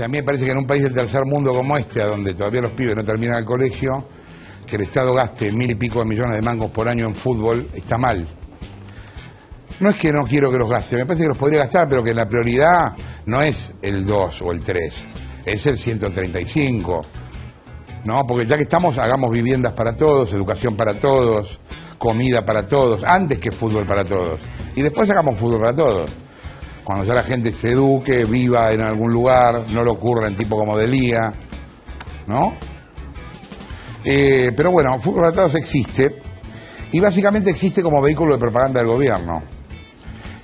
sea, a mí me parece que en un país del tercer mundo como este, donde todavía los pibes no terminan el colegio, que el Estado gaste 1000 y pico de millones de mangos por año en fútbol, está mal. No es que no quiero que los gaste, me parece que los podría gastar, pero que la prioridad no es el 2 o el 3, es el 135. No, porque ya que estamos, hagamos viviendas para todos, educación para todos, comida para todos, antes que fútbol para todos. Y después hagamos fútbol para todos. Cuando ya la gente se eduque, viva en algún lugar, no le ocurra en tipo como Delía, ¿no? Pero bueno, fútbol para todos existe, y básicamente existe como vehículo de propaganda del gobierno.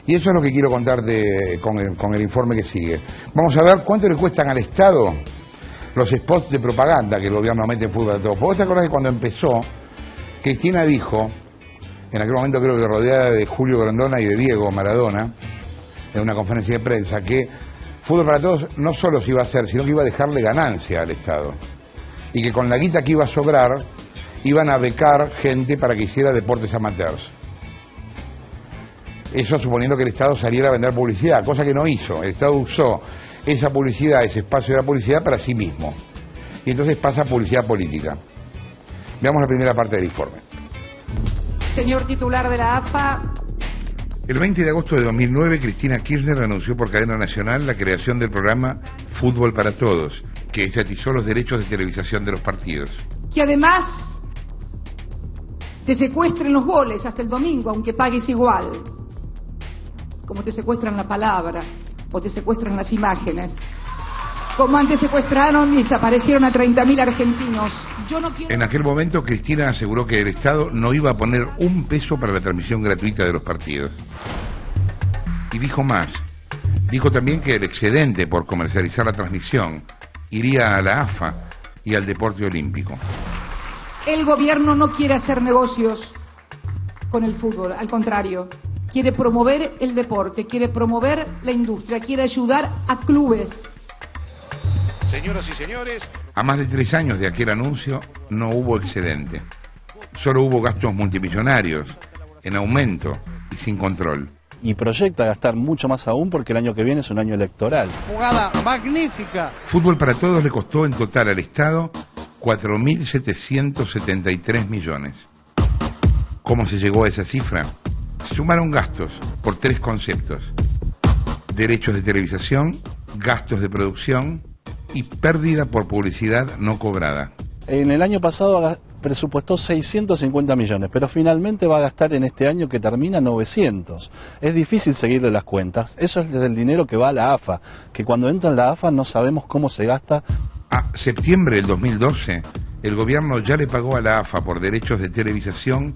Y eso es lo que quiero contarte con el informe que sigue. Vamos a ver cuánto le cuestan al Estado los spots de propaganda que el gobierno mete en fútbol para todos. ¿Vos te acordás que cuando empezó, Cristina dijo, en aquel momento creo que rodeada de Julio Grondona y de Diego Maradona, en una conferencia de prensa, que fútbol para todos no solo se iba a hacer, sino que iba a dejarle ganancia al Estado. Y que con la guita que iba a sobrar, iban a becar gente para que hiciera deportes amateurs. Eso suponiendo que el Estado saliera a vender publicidad, cosa que no hizo. El Estado usó esa publicidad, ese espacio de la publicidad para sí mismo. Y entonces pasa a publicidad política. Veamos la primera parte del informe. Señor titular de la AFA. El 20 de agosto de 2009, Cristina Kirchner anunció por cadena nacional la creación del programa Fútbol para Todos, que estatizó los derechos de televisación de los partidos. Que además te secuestren los goles hasta el domingo, aunque pagues igual. Como te secuestran la palabra, o te secuestran las imágenes. Como antes secuestraron y desaparecieron a 30.000 argentinos. Yo no quiero... En aquel momento, Cristina aseguró que el Estado no iba a poner un peso para la transmisión gratuita de los partidos. Y dijo más. Dijo también que el excedente por comercializar la transmisión iría a la AFA y al deporte olímpico. El gobierno no quiere hacer negocios con el fútbol, al contrario. Quiere promover el deporte, quiere promover la industria, quiere ayudar a clubes. Señoras y señores, a más de 3 años de aquel anuncio no hubo excedente. Solo hubo gastos multimillonarios, en aumento y sin control. Y proyecta gastar mucho más aún porque el año que viene es un año electoral. Jugada magnífica. Fútbol para Todos le costó en total al Estado 4.773 millones. ¿Cómo se llegó a esa cifra? Sumaron gastos por 3 conceptos: derechos de televisación, gastos de producción y pérdida por publicidad no cobrada. En el año pasado presupuestó 650 millones, pero finalmente va a gastar en este año que termina 900. Es difícil seguirle las cuentas. Eso es el dinero que va a la AFA, que cuando entra en la AFA no sabemos cómo se gasta. A septiembre del 2012, el gobierno ya le pagó a la AFA por derechos de televisación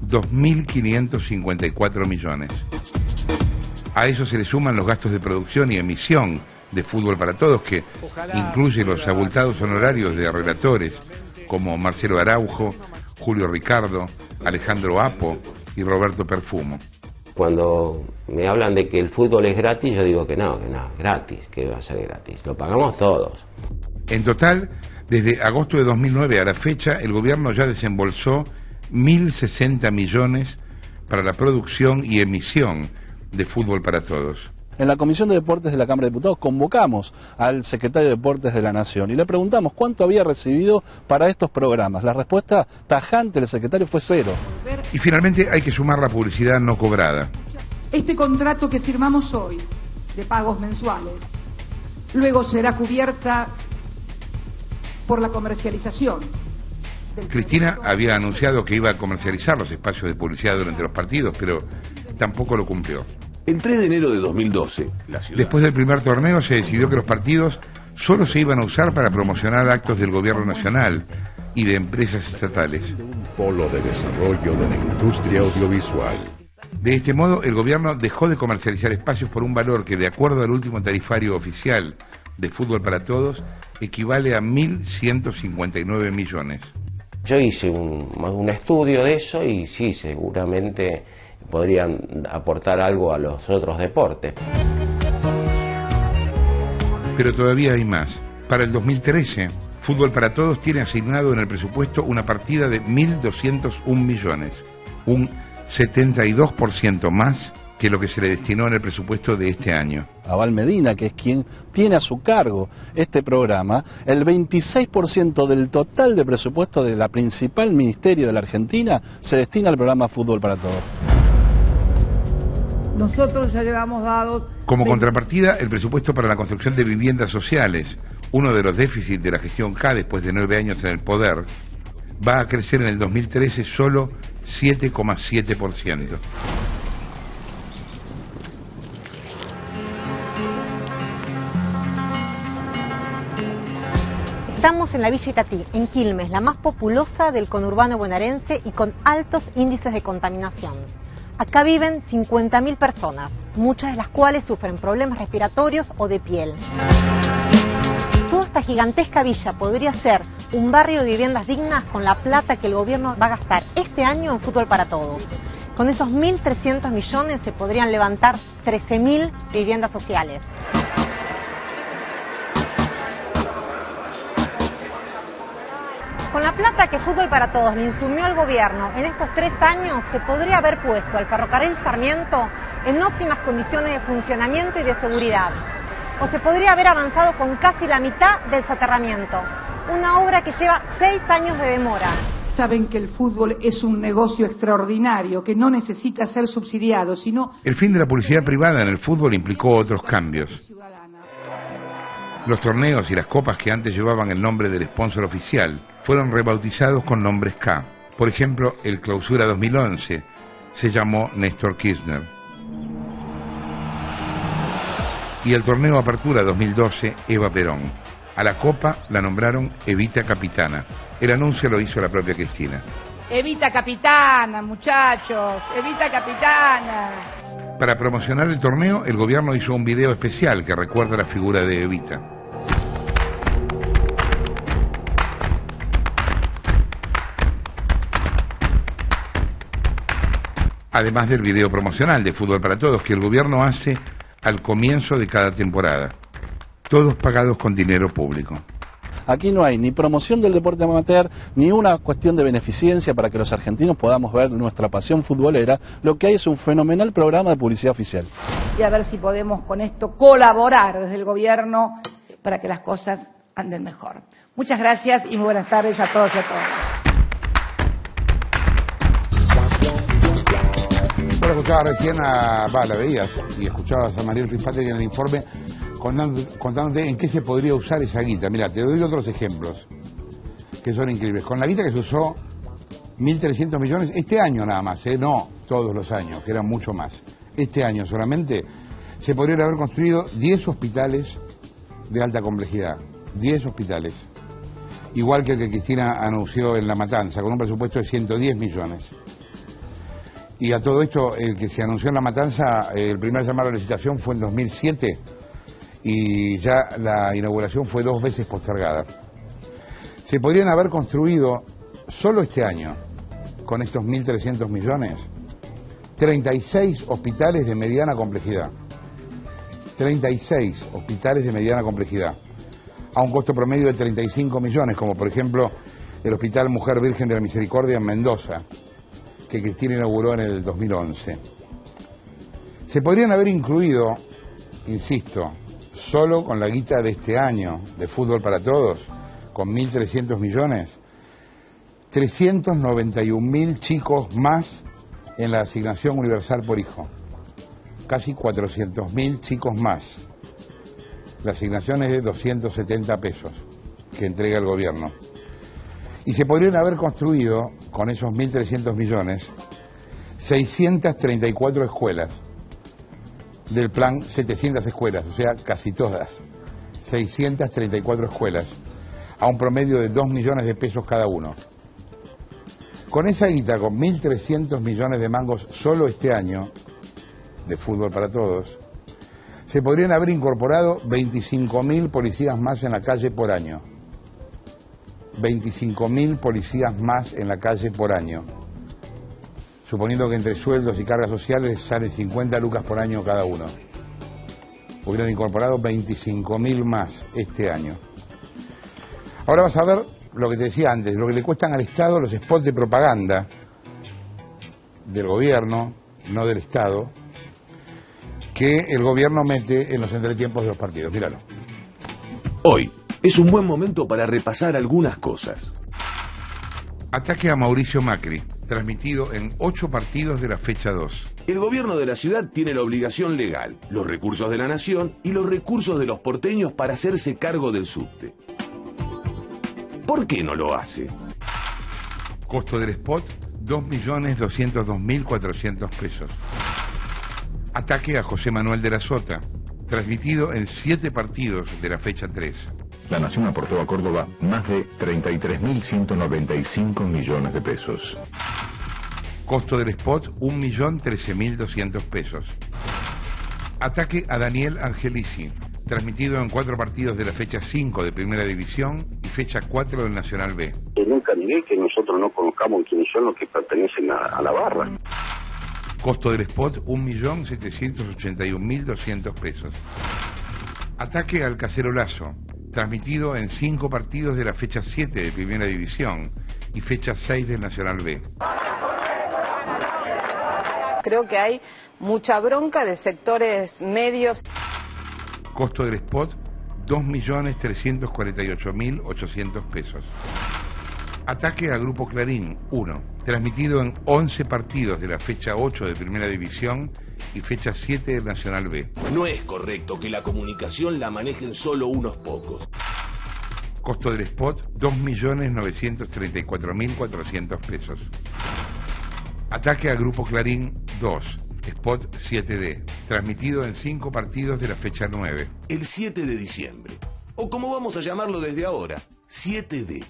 2.554 millones. A eso se le suman los gastos de producción y emisión de Fútbol para Todos, que incluye los abultados honorarios de relatores como Marcelo Araujo, Julio Ricardo, Alejandro Apo y Roberto Perfumo. Cuando me hablan de que el fútbol es gratis, yo digo que no, gratis, que va a ser gratis, lo pagamos todos. En total, desde agosto de 2009 a la fecha, el gobierno ya desembolsó 1.060 millones para la producción y emisión de Fútbol para Todos. En la Comisión de Deportes de la Cámara de Diputados convocamos al secretario de Deportes de la Nación y le preguntamos cuánto había recibido para estos programas. La respuesta tajante del secretario fue 0. Y finalmente hay que sumar la publicidad no cobrada. Este contrato que firmamos hoy, de pagos mensuales, luego será cubierta por la comercialización. Cristina había anunciado que iba a comercializar los espacios de publicidad durante los partidos, pero tampoco lo cumplió. El 3 de enero de 2012, la ciudad... Después del primer torneo se decidió que los partidos solo se iban a usar para promocionar actos del gobierno nacional y de empresas estatales. Un polo de desarrollo de la industria audiovisual. De este modo, el gobierno dejó de comercializar espacios por un valor que, de acuerdo al último tarifario oficial de Fútbol para Todos, equivale a 1.159 millones. Yo hice un estudio de eso y sí, seguramente podrían aportar algo a los otros deportes. Pero todavía hay más. Para el 2013, Fútbol para Todos tiene asignado en el presupuesto una partida de 1.201 millones, un 72% más que lo que se le destinó en el presupuesto de este año. Abal Medina, que es quien tiene a su cargo este programa, el 26% del total de presupuesto de la principal ministerio de la Argentina se destina al programa Fútbol para Todos. Nosotros ya llevamos dado... Como contrapartida, el presupuesto para la construcción de viviendas sociales, uno de los déficits de la gestión K después de 9 años en el poder, va a crecer en el 2013 solo 7,7%. Estamos en la Villa Itatí, en Quilmes, la más populosa del conurbano bonaerense y con altos índices de contaminación. Acá viven 50.000 personas, muchas de las cuales sufren problemas respiratorios o de piel. Toda esta gigantesca villa podría ser un barrio de viviendas dignas con la plata que el gobierno va a gastar este año en Fútbol para Todos. Con esos 1.300 millones se podrían levantar 13.000 viviendas sociales. Con la plata que Fútbol para Todos le insumió al gobierno en estos 3 años, se podría haber puesto al ferrocarril Sarmiento en óptimas condiciones de funcionamiento y de seguridad. O se podría haber avanzado con casi la mitad del soterramiento, una obra que lleva 6 años de demora. Saben que el fútbol es un negocio extraordinario, que no necesita ser subsidiado, sino... El fin de la publicidad privada en el fútbol implicó otros cambios. Los torneos y las copas que antes llevaban el nombre del sponsor oficial fueron rebautizados con nombres K. Por ejemplo, el Clausura 2011 se llamó Néstor Kirchner. Y el torneo Apertura 2012, Eva Perón. A la copa la nombraron Evita Capitana. El anuncio lo hizo la propia Cristina. Evita Capitana, muchachos, Evita Capitana. Para promocionar el torneo, el gobierno hizo un video especial que recuerda la figura de Evita. Además del video promocional de Fútbol para Todos que el gobierno hace al comienzo de cada temporada. Todos pagados con dinero público. Aquí no hay ni promoción del deporte amateur, ni una cuestión de beneficencia para que los argentinos podamos ver nuestra pasión futbolera. Lo que hay es un fenomenal programa de publicidad oficial. Y a ver si podemos con esto colaborar desde el gobierno para que las cosas anden mejor. Muchas gracias y muy buenas tardes a todos y a todas. Bueno, escuchaba recién la veías y escuchabas a Mariel Fispate en el informe contándote en qué se podría usar esa guita. Mira, te doy otros ejemplos que son increíbles. Con la guita que se usó 1.300 millones este año nada más, no todos los años, que eran mucho más. Este año solamente se podrían haber construido 10 hospitales de alta complejidad. 10 hospitales. Igual que el que Cristina anunció en La Matanza, con un presupuesto de 110 millones. Y a todo esto, el que se anunció en La Matanza, el primer llamado a la licitación fue en 2007 y ya la inauguración fue 2 veces postergada. Se podrían haber construido solo este año, con estos 1.300 millones, 36 hospitales de mediana complejidad. 36 hospitales de mediana complejidad, a un costo promedio de 35 millones, como por ejemplo el Hospital Mujer Virgen de la Misericordia en Mendoza, que Cristina inauguró en el 2011. Se podrían haber incluido, insisto, solo con la guita de este año de Fútbol para Todos, con 1.300 millones, 391.000 chicos más en la asignación universal por hijo. Casi 400.000 chicos más. La asignación es de 270 pesos que entrega el gobierno. Y se podrían haber construido, con esos 1.300 millones, 634 escuelas del plan 700 escuelas, o sea, casi todas. 634 escuelas, a un promedio de 2 millones de pesos cada uno. Con esa guita, con 1.300 millones de mangos solo este año, de Fútbol para Todos, se podrían haber incorporado 25.000 policías más en la calle por año. 25.000 policías más en la calle por año. Suponiendo que entre sueldos y cargas sociales sale 50 lucas por año cada uno. Hubieran incorporado 25.000 más este año. Ahora vas a ver lo que te decía antes, lo que le cuestan al Estado los spots de propaganda del gobierno, no del Estado, que el gobierno mete en los entretiempos de los partidos. Míralo. Hoy es un buen momento para repasar algunas cosas. Ataque a Mauricio Macri, transmitido en 8 partidos de la fecha 2. El gobierno de la ciudad tiene la obligación legal, los recursos de la nación y los recursos de los porteños para hacerse cargo del subte. ¿Por qué no lo hace? Costo del spot, 2.202.400 pesos. Ataque a José Manuel de la Sota, transmitido en 7 partidos de la fecha 3. La Nación aportó a Córdoba más de 33.195 millones de pesos. Costo del spot, 1.013.200 pesos. Ataque a Daniel Angelici, transmitido en 4 partidos de la fecha 5 de Primera División y fecha 4 del Nacional B. Nunca negué que nosotros no conozcamos quiénes son los que pertenecen a la barra. Costo del spot, 1.781.200 pesos. Ataque al Cacerolazo, transmitido en 5 partidos de la fecha 7 de Primera División y fecha 6 del Nacional B. Creo que hay mucha bronca de sectores medios. Costo del spot, 2.348.800 pesos. Ataque a Grupo Clarín, 1, transmitido en 11 partidos de la fecha 8 de Primera División y fecha 7 del Nacional B. No es correcto que la comunicación la manejen solo unos pocos. Costo del spot, 2.934.400 pesos. Ataque a Grupo Clarín 2, spot 7D, transmitido en 5 partidos de la fecha 9. El 7 de diciembre, o como vamos a llamarlo desde ahora, 7D.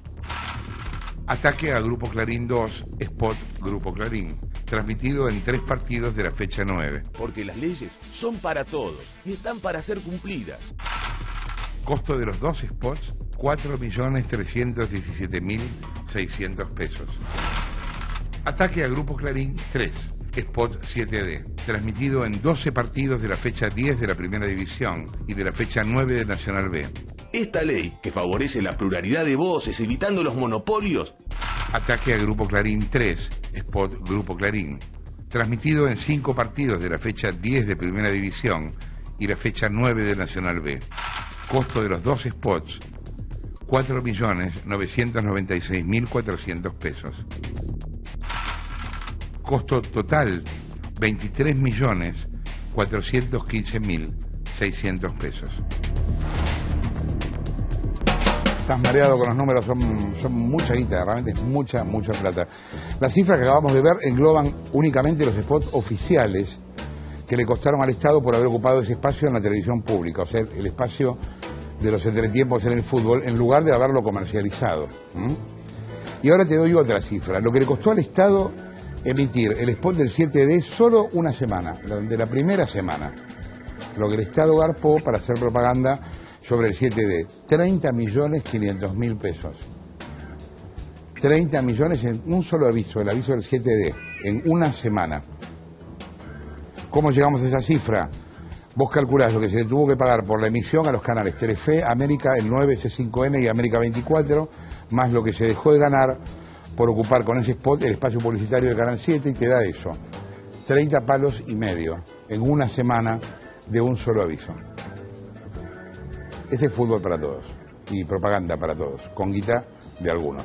Ataque a Grupo Clarín 2, spot Grupo Clarín, transmitido en 3 partidos de la fecha 9. Porque las leyes son para todos y están para ser cumplidas. Costo de los 2 spots, 4.317.600 pesos. Ataque a Grupo Clarín 3, spot 7D, transmitido en 12 partidos de la fecha 10 de la Primera División y de la fecha 9 del Nacional B. Esta ley, que favorece la pluralidad de voces evitando los monopolios. Ataque a Grupo Clarín 3, spot Grupo Clarín, transmitido en 5 partidos de la fecha 10 de Primera División y la fecha 9 del Nacional B. Costo de los 2 spots, 4.996.400 pesos. Costo total, 23.415.600 pesos. Estás mareado con los números, son mucha guita, realmente es mucha plata. Las cifras que acabamos de ver engloban únicamente los spots oficiales que le costaron al Estado por haber ocupado ese espacio en la televisión pública, o sea, el espacio de los entretiempos en el fútbol, en lugar de haberlo comercializado. Y ahora te doy otra cifra, lo que le costó al Estado emitir el spot del 7D solo una semana, de la primera semana, lo que el Estado garpó para hacer propaganda sobre el 7D, 30.500.000 pesos. 30 millones en un solo aviso, el aviso del 7D, en una semana. ¿Cómo llegamos a esa cifra? Vos calculás lo que se le tuvo que pagar por la emisión a los canales Telefe, América, el 9, C5N y América 24, más lo que se dejó de ganar por ocupar con ese spot el espacio publicitario del Canal 7, y te da eso, 30 palos y medio en una semana de un solo aviso. Ese es fútbol para todos y propaganda para todos, con guita de algunos.